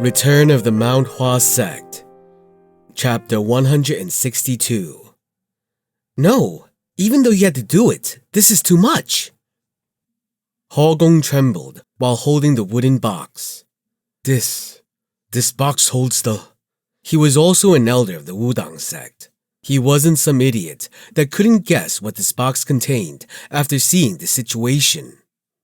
Return of the Mount Hua Sect, Chapter 162. No, even though you had to do it, this is too much. Hogong trembled while holding the wooden box. This box holds the... He was also an elder of the Wudang sect. He wasn't some idiot that couldn't guess what this box contained after seeing the situation.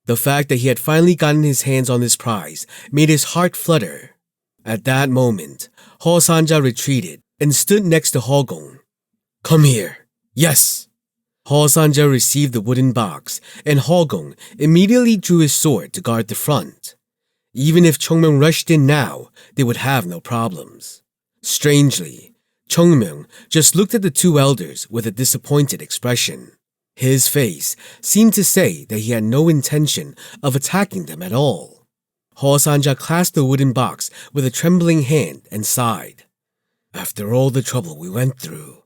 The fact that he had finally gotten his hands on this prize made his heart flutter. At that moment, Ho Sanja retreated and stood next to Hogong. Come here. Yes. Ho Sanja received the wooden box and Hogong immediately drew his sword to guard the front. Even if Chongmyeong rushed in now, they would have no problems. Strangely, Chongmyeong just looked at the two elders with a disappointed expression. His face seemed to say that he had no intention of attacking them at all. Ho Sanja clasped the wooden box with a trembling hand and sighed. After all the trouble we went through.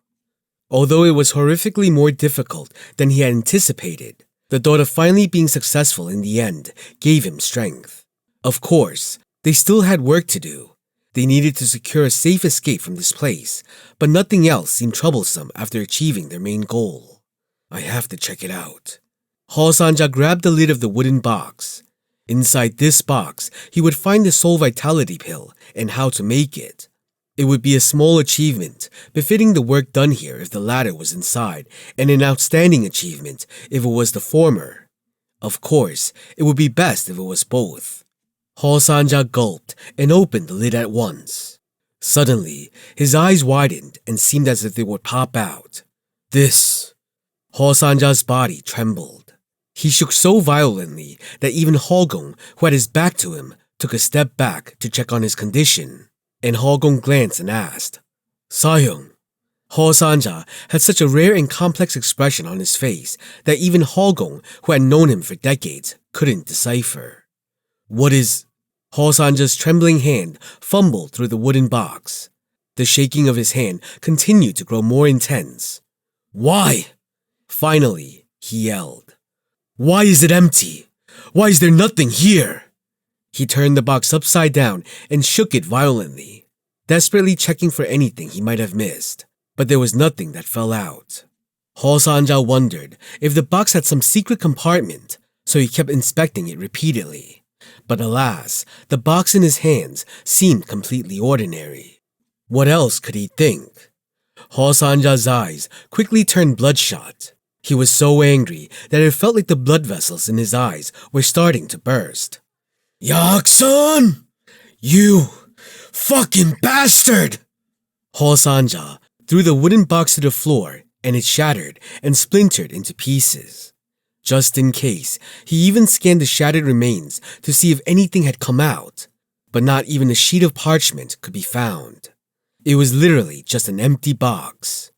Although it was horrifically more difficult than he had anticipated, the thought of finally being successful in the end gave him strength. Of course, they still had work to do. They needed to secure a safe escape from this place, but nothing else seemed troublesome after achieving their main goal. I have to check it out. Ho Sanja grabbed the lid of the wooden box. Inside this box, he would find the soul vitality pill and how to make it. It would be a small achievement, befitting the work done here if the latter was inside, and an outstanding achievement if it was the former. Of course, it would be best if it was both. Ho Sanja gulped and opened the lid at once. Suddenly, his eyes widened and seemed as if they would pop out. Ho Sanja's body trembled. He shook so violently that even Hogong, who had his back to him, took a step back to check on his condition. And Hogong glanced and asked, Sahyong. Ho Sanja had such a rare and complex expression on his face that even Hogong, who had known him for decades, couldn't decipher. What is... Ho Sanja's trembling hand fumbled through the wooden box. The shaking of his hand continued to grow more intense. Why? Finally, he yelled. Why is it empty? Why is there nothing here? He turned the box upside down and shook it violently, desperately checking for anything he might have missed, but there was nothing that fell out. Ho Sanja wondered if the box had some secret compartment, so he kept inspecting it repeatedly. But alas, the box in his hands seemed completely ordinary. What else could he think? Ho Sanja's eyes quickly turned bloodshot. He was so angry that it felt like the blood vessels in his eyes were starting to burst. Yaksun! You fucking bastard! Ho Sanja threw the wooden box to the floor and it shattered and splintered into pieces. Just in case, he even scanned the shattered remains to see if anything had come out, but not even a sheet of parchment could be found. It was literally just an empty box.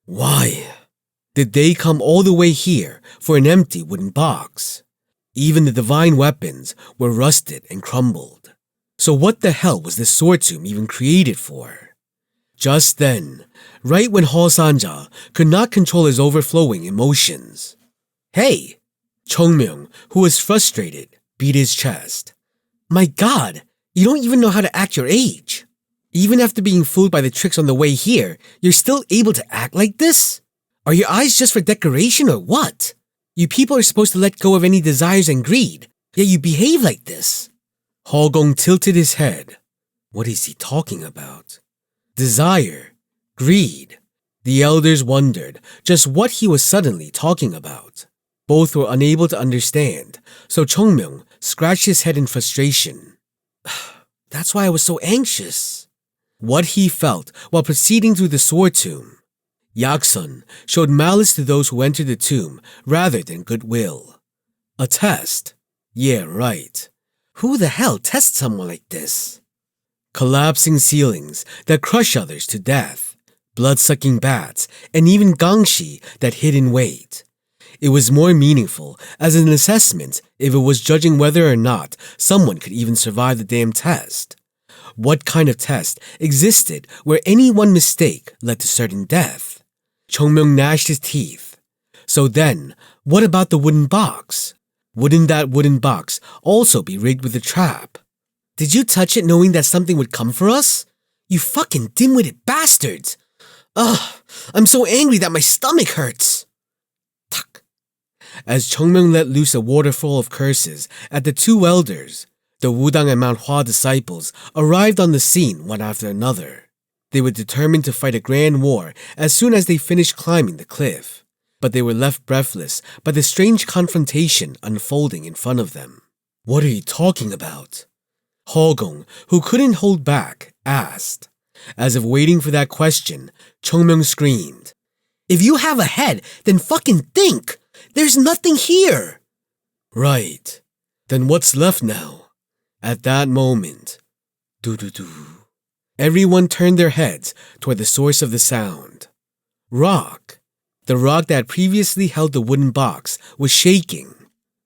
Why? Did they come all the way here for an empty wooden box? Even the divine weapons were rusted and crumbled. So what the hell was this sword tomb even created for? Just then, right when Ho Sanja could not control his overflowing emotions. Hey! Chongmyeong, who was frustrated, beat his chest. My God, you don't even know how to act your age. Even after being fooled by the tricks on the way here, you're still able to act like this? Are your eyes just for decoration or what? You people are supposed to let go of any desires and greed, yet you behave like this. Hogong tilted his head. What is he talking about? Desire? Greed? The elders wondered just what he was suddenly talking about. Both were unable to understand, so Chongmyeong scratched his head in frustration. That's why I was so anxious. What he felt while proceeding through the sword tomb. Yaksun showed malice to those who entered the tomb rather than goodwill. A test? Yeah, right. Who the hell tests someone like this? Collapsing ceilings that crush others to death, blood-sucking bats, and even gangshi that hid in wait. It was more meaningful as an assessment if it was judging whether or not someone could even survive the damn test. What kind of test existed where any one mistake led to certain death? Chongmyeong gnashed his teeth. So then, what about the wooden box? Wouldn't that wooden box also be rigged with a trap? Did you touch it knowing that something would come for us? You fucking dim-witted bastards! Ugh, I'm so angry that my stomach hurts! Tuck. As Chongmyeong let loose a waterfall of curses at the two elders, the Wudang and Mount Hua disciples arrived on the scene one after another. They were determined to fight a grand war as soon as they finished climbing the cliff, but they were left breathless by the strange confrontation unfolding in front of them. What are you talking about? Hogong, who couldn't hold back, asked. As if waiting for that question, Chongmyeong screamed, "If you have a head, then fucking think! There's nothing here!" Right. Then what's left now? At that moment, doo-doo-doo, everyone turned their heads toward the source of the sound. Rock. The rock that previously held the wooden box was shaking.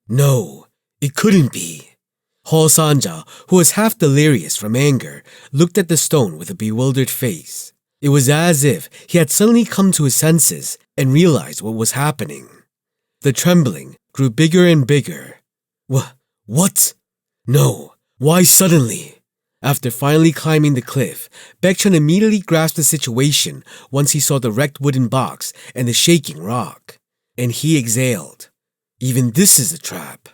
No, it couldn't be. Hall Sanja, who was half delirious from anger, looked at the stone with a bewildered face. It was as if he had suddenly come to his senses and realized what was happening. The trembling grew bigger and bigger. What? No, why suddenly? After finally climbing the cliff, Baekchun immediately grasped the situation once he saw the wrecked wooden box and the shaking rock. And he exhaled. Even this is a trap.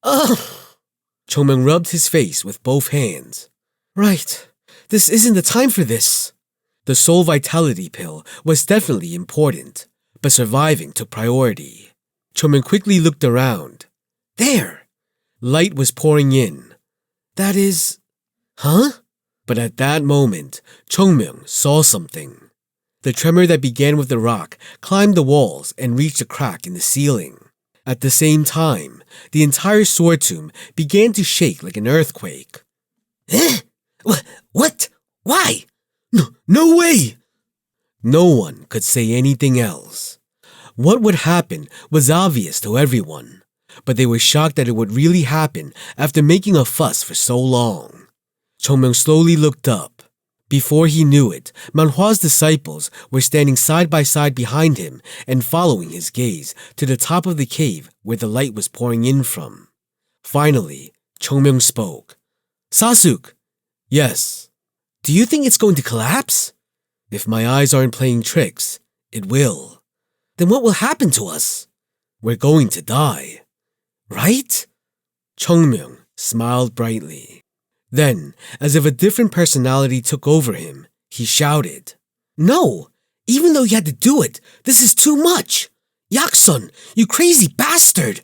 Ugh! Chongmyeong rubbed his face with both hands. Right, this isn't the time for this. The soul vitality pill was definitely important, but surviving took priority. Chongmyeong quickly looked around. There! Light was pouring in. That is... Huh? But at that moment, Chongmyeong saw something. The tremor that began with the rock climbed the walls and reached a crack in the ceiling. At the same time, the entire sword tomb began to shake like an earthquake. Eh? What? Why? No way! No one could say anything else. What would happen was obvious to everyone, but they were shocked that it would really happen after making a fuss for so long. Chongmyeong slowly looked up. Before he knew it, Mount Hua's disciples were standing side by side behind him and following his gaze to the top of the cave where the light was pouring in from. Finally, Chongmyeong spoke. Sasuk! Yes. Do you think it's going to collapse? If my eyes aren't playing tricks, it will. Then what will happen to us? We're going to die. Right? Chongmyeong smiled brightly. Then, as if a different personality took over him, he shouted, No! Even though you had to do it, this is too much! Yaksun, you crazy bastard!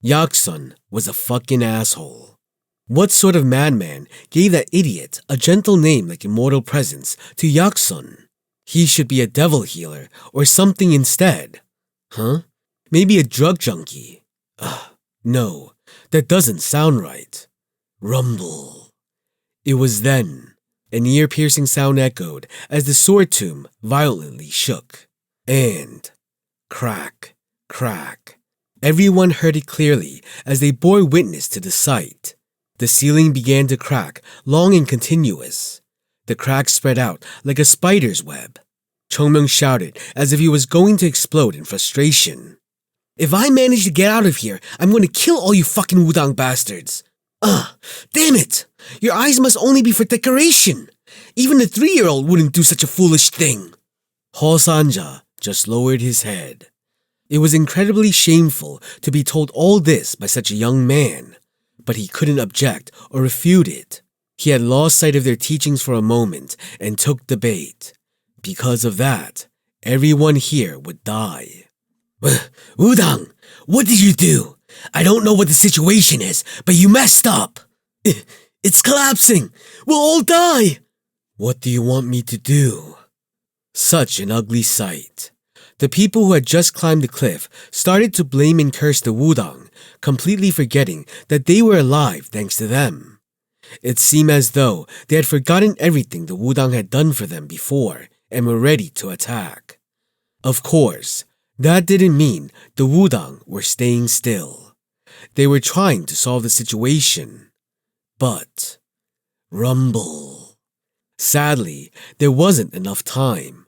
Yaksun was a fucking asshole. What sort of madman gave that idiot a gentle name like Immortal Presence to Yaksun? He should be a devil healer or something instead. Huh? Maybe a drug junkie. No, that doesn't sound right. Rumble. It was then. An ear-piercing sound echoed as the sword tomb violently shook. And crack, crack. Everyone heard it clearly as they bore witness to the sight. The ceiling began to crack, long and continuous. The cracks spread out like a spider's web. Chongmyeong shouted as if he was going to explode in frustration. If I manage to get out of here, I'm going to kill all you fucking Wudang bastards. Damn it! Your eyes must only be for decoration. Even a 3-year-old wouldn't do such a foolish thing. Hall Sanja just lowered his head. It was incredibly shameful to be told all this by such a young man, but he couldn't object or refute it. He had lost sight of their teachings for a moment and took the bait. Because of that, everyone here would die. Wudang, what did you do? I don't know what the situation is, but you messed up. It's collapsing. We'll all die. What do you want me to do? Such an ugly sight. The people who had just climbed the cliff started to blame and curse the Wudang, completely forgetting that they were alive thanks to them. It seemed as though they had forgotten everything the Wudang had done for them before and were ready to attack. Of course, that didn't mean the Wudang were staying still. They were trying to solve the situation. But rumble. Sadly, there wasn't enough time.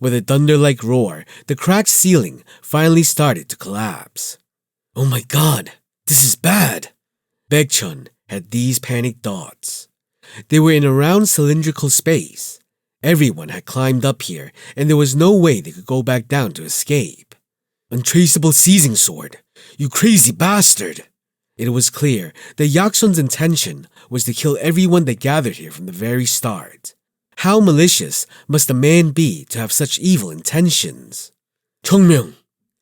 With a thunder-like roar, the cracked ceiling finally started to collapse. Oh my god, This is bad. Baekchun had these panicked thoughts. They were in a round cylindrical space. Everyone had climbed up here, and there was no way they could go back down to escape. Untraceable seizing sword. You crazy bastard. It was clear that Yaksun's intention was to kill everyone that gathered here from the very start. How malicious must a man be to have such evil intentions? Chongmyung.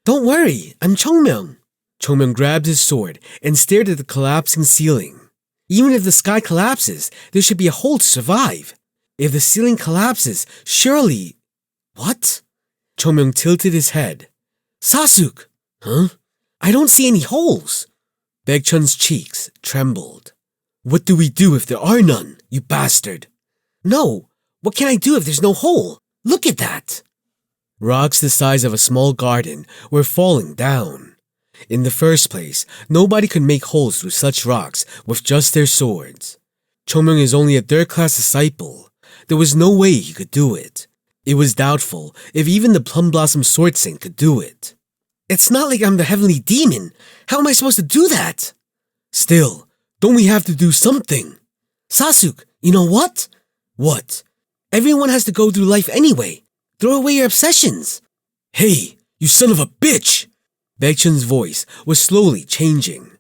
Don't worry, I'm Chongmyung. Chongmyung grabbed his sword and stared at the collapsing ceiling. Even if the sky collapses, there should be a hole to survive. If the ceiling collapses, surely... What? Chongmyung tilted his head. Sasuk! Huh? I don't see any holes. Baekchun's cheeks trembled. What do we do if there are none, you bastard? No, what can I do if there's no hole? Look at that! Rocks the size of a small garden were falling down. In the first place, nobody could make holes through such rocks with just their swords. Chongmyung is only a third-class disciple. There was no way he could do it. It was doubtful if even the Plum Blossom Sword Saint could do it. It's not like I'm the heavenly demon. How am I supposed to do that? Still, don't we have to do something? Sasuk, you know what? What? Everyone has to go through life anyway. Throw away your obsessions. Hey, you son of a bitch! Baekchun's voice was slowly changing.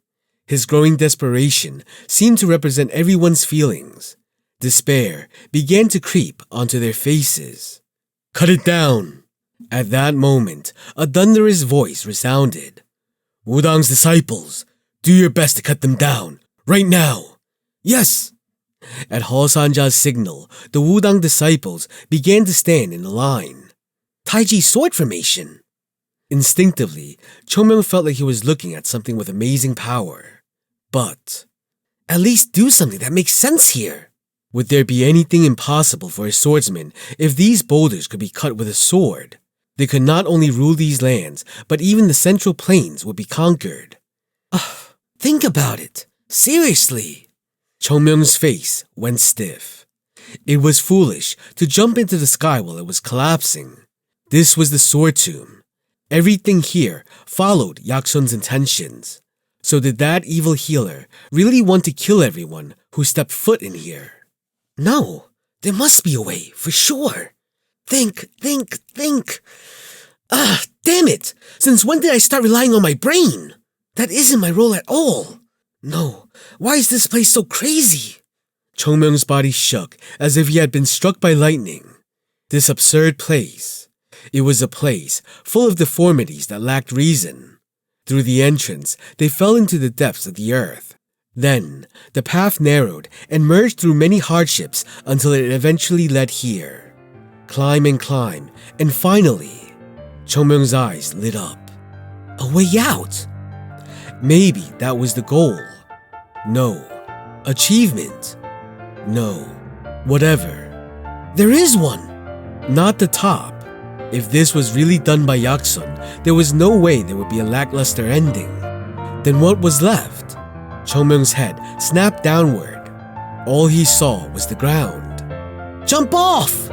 His growing desperation seemed to represent everyone's feelings. Despair began to creep onto their faces. Cut it down! At that moment, a thunderous voice resounded. Wudang's disciples, do your best to cut them down, right now. Yes! At Haosanja's signal, the Wudang disciples began to stand in a line. Taiji sword formation! Instinctively, Chongmyung felt like he was looking at something with amazing power. But, at least do something that makes sense here. Would there be anything impossible for a swordsman if these boulders could be cut with a sword? They could not only rule these lands, but even the central plains would be conquered. Think about it. Seriously. Chongmyung's face went stiff. It was foolish to jump into the sky while it was collapsing. This was the sword tomb. Everything here followed Yaksun's intentions. So did that evil healer really want to kill everyone who stepped foot in here? No, there must be a way, for sure. Think. Damn it! Since when did I start relying on my brain? That isn't my role at all. No, why is this place so crazy? Chongmyung's body shook as if he had been struck by lightning. This absurd place. It was a place full of deformities that lacked reason. Through the entrance, they fell into the depths of the earth. Then, the path narrowed and merged through many hardships until it eventually led here. Climb, and finally, Chongmyung's eyes lit up. A way out! Maybe that was the goal. No. Achievement. No. Whatever. There is one! Not the top. If this was really done by Yaksun, there was no way there would be a lackluster ending. Then what was left? Chongmyung's head snapped downward. All he saw was the ground. Jump off!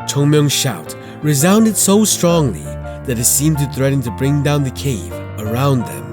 Chongmyung's shout resounded so strongly that it seemed to threaten to bring down the cave around them.